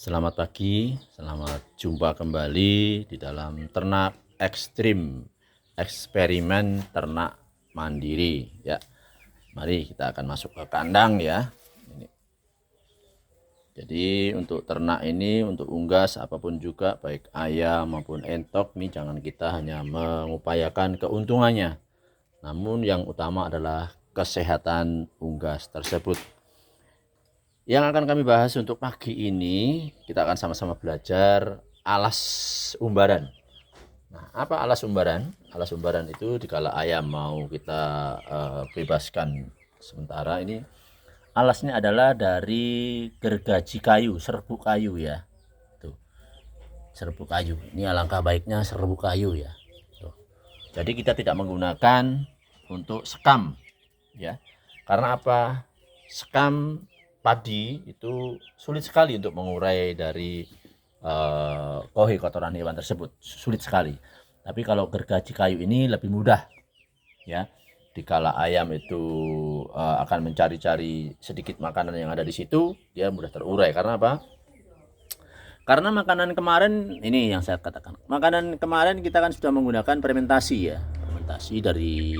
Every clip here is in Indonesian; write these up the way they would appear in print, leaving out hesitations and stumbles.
Selamat pagi, selamat jumpa kembali di dalam ternak ekstrim, eksperimen ternak mandiri ya. Mari kita akan masuk ke kandang ya. Jadi untuk ternak ini, untuk unggas apapun juga, baik ayam maupun entok, nih jangan kita hanya mengupayakan keuntungannya, namun yang utama adalah kesehatan unggas tersebut. Yang akan kami bahas untuk pagi ini, kita akan sama-sama belajar alas umbaran. Nah, apa alas umbaran? Alas umbaran itu dikala ayam mau kita bebaskan sementara, ini alasnya adalah dari gergaji kayu, serbuk kayu ya. Tuh, serbuk kayu. Ini alangkah baiknya serbuk kayu ya. Tuh. Jadi kita tidak menggunakan untuk sekam ya. Karena apa? Sekam padi itu sulit sekali untuk mengurai dari kohi kotoran hewan tersebut, sulit sekali. Tapi kalau gergaji kayu ini lebih mudah ya. Dikala ayam itu akan mencari-cari sedikit makanan yang ada di situ, dia mudah terurai. Karena apa? Karena makanan kemarin, ini yang saya katakan, makanan kemarin kita kan sudah menggunakan fermentasi ya, fermentasi dari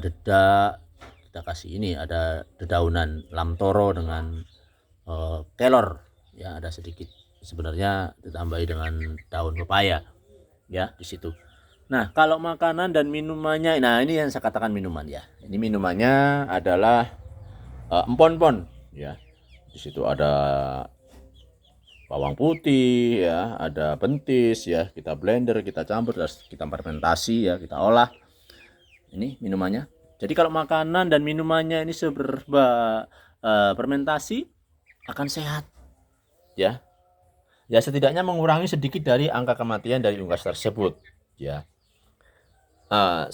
dedak. Kita kasih ini ada dedaunan lamtoro dengan kelor ya, ada sedikit sebenarnya ditambahi dengan daun pepaya ya di situ. Nah, kalau makanan dan minumannya, nah ini yang saya katakan minuman ya. Ini minumannya adalah empon-pon ya. Di situ ada bawang putih ya, ada pentis ya, kita blender, kita campur, kita fermentasi ya, kita olah. Ini minumannya. Jadi kalau makanan dan minumannya ini serba fermentasi, akan sehat ya. Ya setidaknya mengurangi sedikit dari angka kematian dari unggas tersebut ya.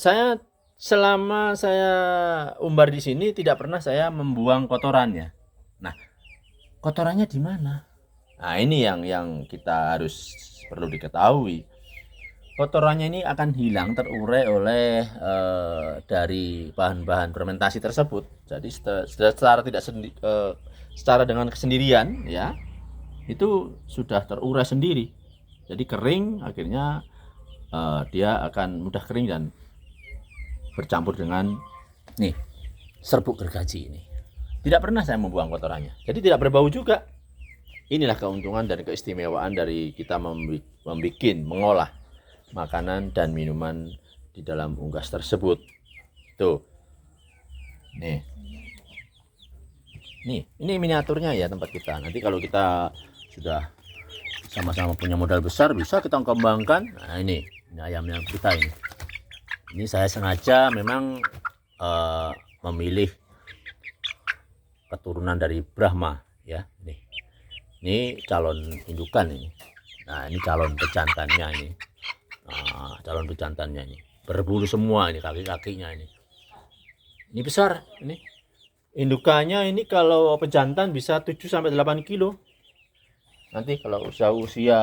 Saya selama saya umbar di sini tidak pernah saya membuang kotorannya. Nah, kotorannya di mana? Nah, ini yang kita harus perlu diketahui. Kotorannya ini akan hilang, terurai oleh dari bahan-bahan fermentasi tersebut. Jadi secara tidak secara dengan kesendirian ya, itu sudah terurai sendiri. Jadi kering, akhirnya dia akan mudah kering dan bercampur dengan nih serbuk gergaji ini. Tidak pernah saya membuang kotorannya, jadi tidak berbau juga. Inilah keuntungan dan keistimewaan dari kita mengolah makanan dan minuman di dalam unggas tersebut. Tuh, nih, ini miniaturnya ya tempat kita. Nanti kalau kita sudah sama-sama punya modal besar, bisa kita kembangkan. Nah, ini ayamnya kita ini. Ini saya sengaja memang memilih keturunan dari Brahma ya. Ini calon indukan ini. Nah, ini calon pejantannya ini. Nah, calon pejantannya ini. Berbulu semua ini kaki-kakinya ini. Ini besar ini. Indukannya ini kalau pejantan bisa 7 sampai 8 kilo. Nanti kalau usia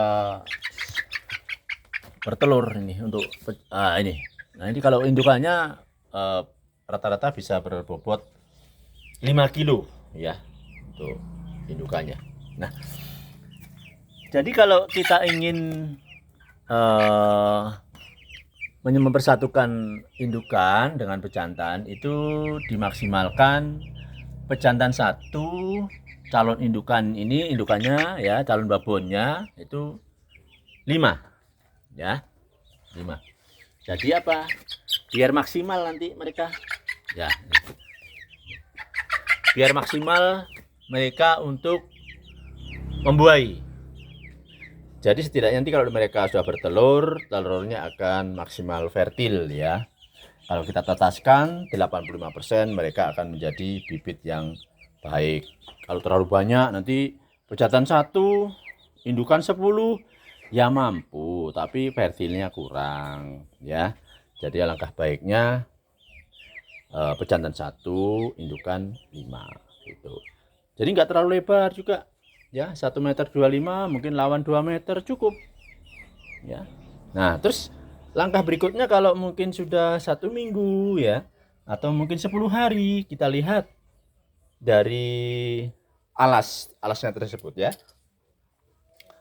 bertelur ini untuk ini. Nah, ini kalau indukannya rata-rata bisa berbobot 5 kilo ya untuk indukannya. Nah, jadi kalau kita ingin mempersatukan indukan dengan pejantan, itu dimaksimalkan pejantan satu, calon indukan ini, indukannya ya, calon babonnya itu 5 ya, 5. Jadi apa? Biar maksimal nanti mereka ya, biar maksimal mereka untuk membuahi. Jadi setidaknya nanti kalau mereka sudah bertelur, telurnya akan maksimal fertil ya. Kalau kita tetaskan 85% mereka akan menjadi bibit yang baik. Kalau terlalu banyak nanti pejantan 1, indukan 10 ya mampu, tapi fertilnya kurang ya. Jadi alangkah baiknya pejantan 1, indukan 5 gitu. Jadi nggak terlalu lebar juga ya, 1,25 meter, mungkin lawan 2 meter cukup ya. Nah, terus langkah berikutnya kalau mungkin sudah 1 minggu ya, atau mungkin 10 hari, kita lihat dari alasnya tersebut ya.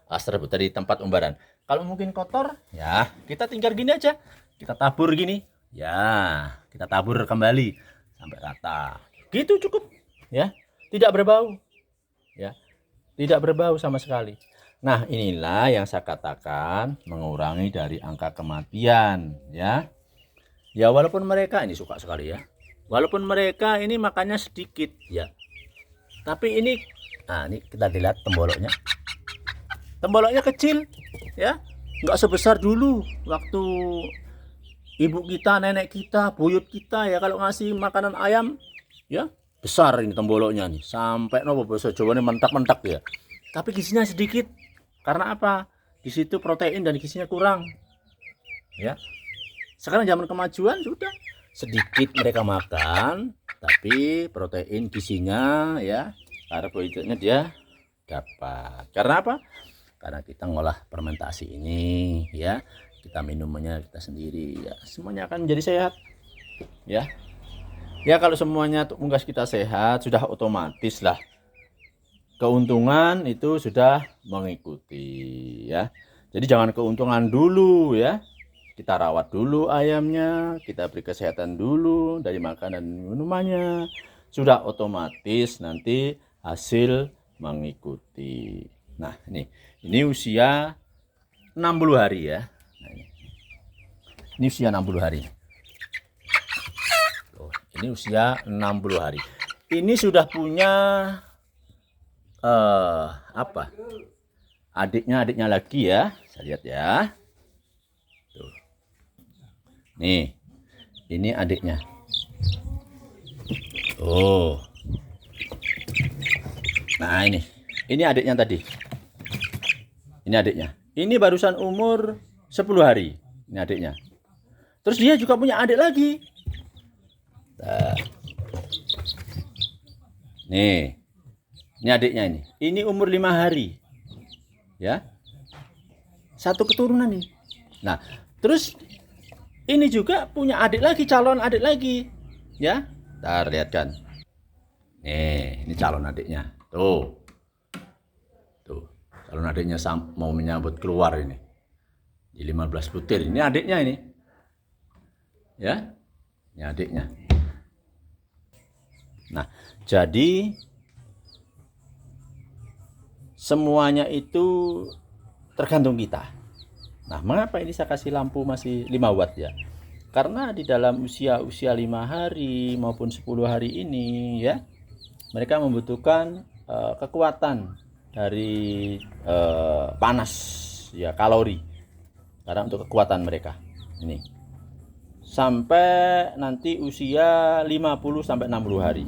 tersebut dari tempat umbaran. Kalau mungkin kotor, ya kita tinggal gini aja, kita tabur gini, ya kita tabur kembali sampai rata. Gitu cukup, ya, tidak berbau, ya, tidak berbau sama sekali. Nah, inilah yang saya katakan mengurangi dari angka kematian, ya. Ya walaupun mereka ini suka sekali ya. Walaupun mereka ini makannya sedikit, ya. Tapi ini, nah ini kita lihat temboloknya. Temboloknya kecil, ya, nggak sebesar dulu waktu ibu kita, nenek kita, buyut kita ya kalau ngasih makanan ayam, ya besar ini temboloknya nih, sampai nopo bahasa Jawa ini mentak-mentak ya. Tapi gizinya sedikit, karena apa? Di situ protein dan gizinya kurang, ya. Sekarang zaman kemajuan sudah sedikit mereka makan, tapi protein gizinya ya, karbohidratnya dia dapat. Karena apa? Karena kita ngolah fermentasi ini, ya, kita minumnya kita sendiri, ya, semuanya akan menjadi sehat, ya. Ya kalau semuanya unggas kita sehat, sudah otomatis lah keuntungan itu sudah mengikuti, ya. Jadi jangan keuntungan dulu, ya. Kita rawat dulu ayamnya, kita beri kesehatan dulu dari makanan minumannya, sudah otomatis nanti hasil mengikuti. Nah, ini usia 60 hari ya. Nah, ini usia 60 hari. Ini usia 60 hari. Ini sudah punya apa? Adiknya lagi ya. Saya lihat ya. Tuh. Nih. Ini adiknya. Oh. Nah, ini. Ini adiknya tadi. Ini adiknya. Ini barusan umur 10 hari. Ini adiknya. Terus dia juga punya adik lagi. Nah. Nih. Ini adiknya ini. Ini umur 5 hari. Ya. Satu keturunan nih. Nah, terus ini juga punya adik lagi, calon adik lagi. Ya. Ntar lihat kan. Nih, ini calon adiknya. Tuh. Calon adiknya mau menyambut keluar ini. Di 15 butir. Ini adiknya ini. Ya. Ini adiknya. Nah, jadi semuanya itu tergantung kita. Nah, mengapa ini saya kasih lampu masih 5 watt ya? Karena di dalam usia 5 hari maupun 10 hari ini ya, mereka membutuhkan kekuatan dari panas ya, kalori. Karena untuk kekuatan mereka. Ini. Sampai nanti usia 50 sampai 60 hari.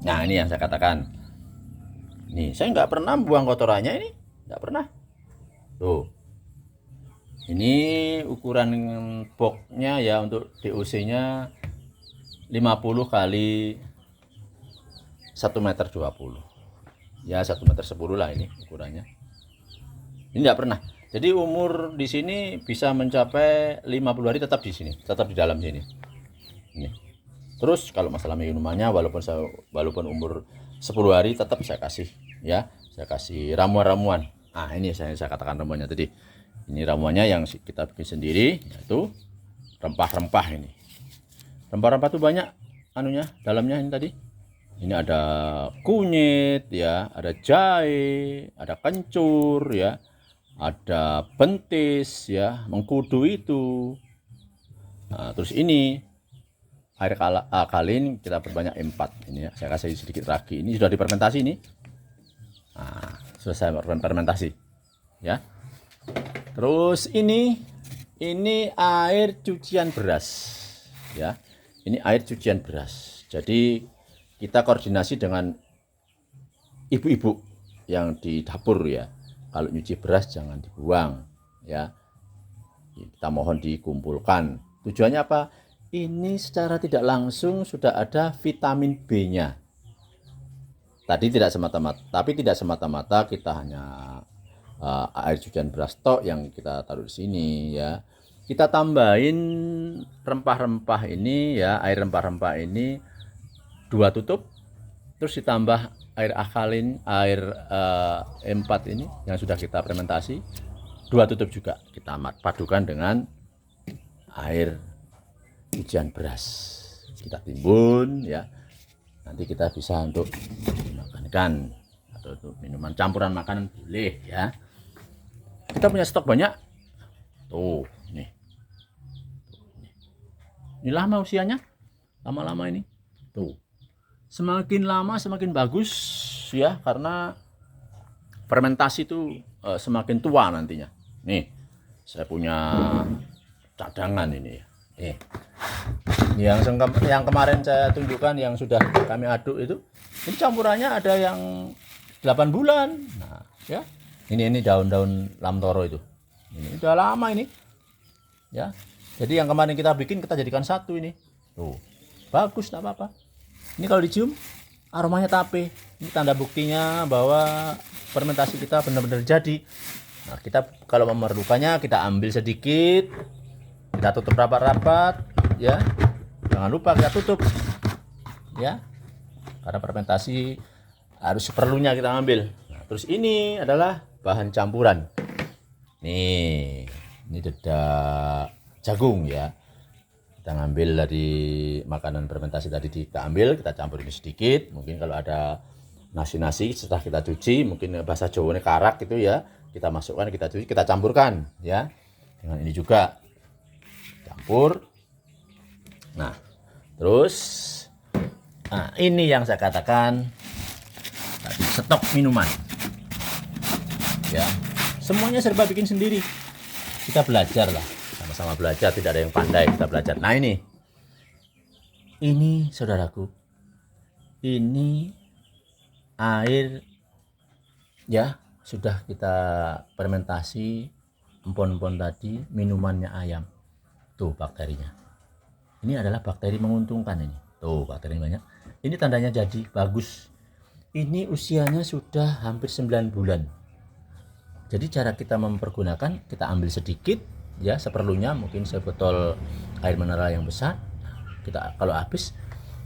Nah, ini yang saya katakan. Nih, saya nggak pernah buang kotorannya ini, nggak pernah. Tuh. Ini ukuran boxnya ya, untuk DOC-nya 50 kali 1,20 meter. Ya 1,10 meter lah ini ukurannya. Ini nggak pernah. Jadi umur di sini bisa mencapai 50 hari tetap di sini, tetap di dalam sini. Ini. Terus kalau masalah minumannya, walaupun umur 10 hari tetap saya kasih ya, saya kasih ramuan-ramuan. Nah, ini saya katakan ramuannya tadi. Ini ramuannya yang kita bikin sendiri, yaitu rempah-rempah ini. Rempah-rempah itu banyak anunya, dalamnya ini tadi. Ini ada kunyit ya, ada jahe, ada kencur ya, ada bentis ya, mengkudu itu. Nah, terus ini air alkalin kita perbanyak 4 ini ya. Saya kasih sedikit ragi. Ini sudah difermentasi ini. Nah, selesai fermentasi ya. Terus ini air cucian beras ya. Ini air cucian beras. Jadi kita koordinasi dengan ibu-ibu yang di dapur ya. Kalau nyuci beras jangan dibuang ya. Kita mohon dikumpulkan. Tujuannya apa? Ini secara tidak langsung sudah ada vitamin B-nya. Tapi tidak semata-mata kita hanya air cucian beras tok yang kita taruh di sini ya. Kita tambahin rempah-rempah ini ya, air rempah-rempah ini 2 tutup terus ditambah air alkalin, air E4 ini yang sudah kita fermentasi, 2 tutup juga kita padukan dengan air hujan beras, kita timbun ya. Nanti kita bisa untuk dimakankan atau untuk minuman campuran makanan boleh ya. Kita punya stok banyak tuh nih. Ini lama usianya, lama-lama ini tuh, semakin lama semakin bagus ya, karena fermentasi itu semakin tua nantinya. Nih saya punya cadangan ini ya. Yang kemarin saya tunjukkan yang sudah kami aduk itu, ini campurannya ada yang 8 bulan. Nah ya, ini daun-daun lamtoro itu, ini udah lama ini ya. Jadi yang kemarin kita bikin, kita jadikan satu ini tuh, bagus, tak apa-apa. Ini kalau dicium aromanya tape, ini tanda buktinya bahwa fermentasi kita benar-benar jadi. Nah, kita kalau memerlukannya kita ambil sedikit, kita tutup rapat-rapat ya, jangan lupa kita tutup ya, karena fermentasi harus seperlunya kita ambil. Nah, terus ini adalah bahan campuran. Nih, ini dedak jagung ya, kita ngambil dari makanan fermentasi tadi, kita ambil, kita campur ini sedikit. Mungkin kalau ada nasi setelah kita cuci, mungkin bahasa Jawanya karak gitu ya, kita masukkan, kita cuci, kita campurkan ya dengan ini juga, campur. Nah terus, nah ini yang saya katakan tadi, stok minuman ya, semuanya serba bikin sendiri. Kita belajar lah, sama-sama belajar, tidak ada yang pandai, kita belajar. Nah ini saudaraku, ini air ya, sudah kita fermentasi, empon-empon tadi, minumannya ayam. Tuh bakterinya, ini adalah bakteri menguntungkan ini. Tuh bakteri banyak, ini tandanya jadi bagus. Ini usianya sudah hampir 9 bulan. Jadi cara kita mempergunakan, kita ambil sedikit ya, seperlunya, mungkin sebotol air mineral yang besar. Kita kalau habis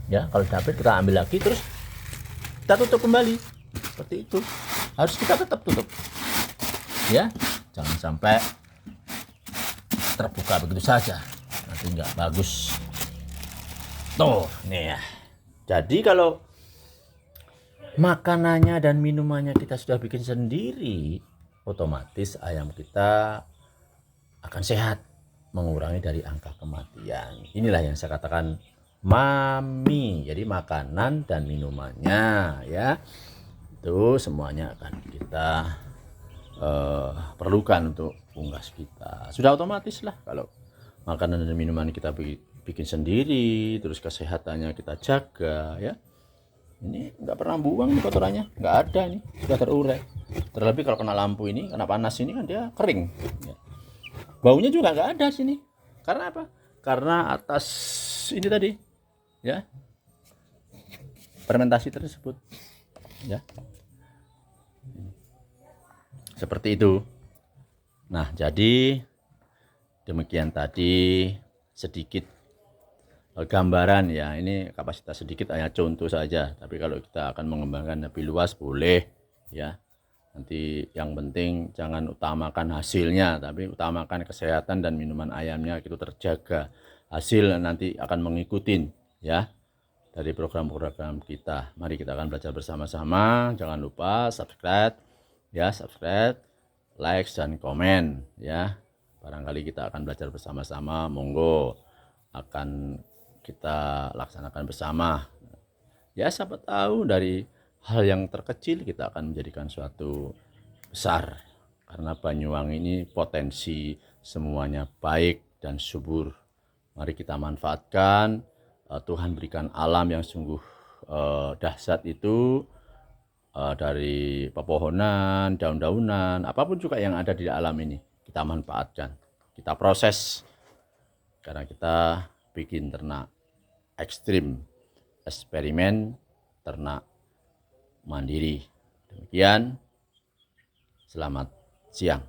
ya, kalau habis kita ambil lagi, terus kita tutup kembali seperti itu. Harus kita tetap tutup ya, jangan sampai terbuka begitu saja, nanti nggak bagus. Tuh nih ya, jadi kalau makanannya dan minumannya kita sudah bikin sendiri, otomatis ayam kita akan sehat, mengurangi dari angka kematian. Inilah yang saya katakan mami. Jadi makanan dan minumannya ya, itu semuanya akan kita perlukan untuk unggas kita. Sudah otomatis lah kalau makanan dan minuman kita bikin sendiri, terus kesehatannya kita jaga ya. Ini nggak pernah buang nih kotorannya, nggak ada, nih sudah terurai. Terlebih kalau kena lampu ini, kena panas ini kan dia kering ya. Baunya juga nggak ada sini. Karena apa? Karena atas ini tadi ya, fermentasi tersebut ya, seperti itu. Nah jadi demikian tadi sedikit gambaran ya, ini kapasitas sedikit, hanya contoh saja. Tapi kalau kita akan mengembangkan lebih luas boleh ya. Nanti yang penting jangan utamakan hasilnya, tapi utamakan kesehatan dan minuman ayamnya itu terjaga. Hasil nanti akan mengikuti ya dari program-program kita. Mari kita akan belajar bersama-sama. Jangan lupa subscribe ya, subscribe, like dan komen ya. Barangkali kita akan belajar bersama-sama, monggo akan kita laksanakan bersama ya. Siapa tahu dari hal yang terkecil kita akan menjadikan suatu besar, karena Banyuwangi ini potensi semuanya baik dan subur. Mari kita manfaatkan. Tuhan berikan alam yang sungguh dahsyat itu, dari pepohonan, daun-daunan, apapun juga yang ada di alam ini, kita manfaatkan, kita proses, karena kita bikin ternak ekstrim, eksperimen ternak mandiri. Demikian, selamat siang.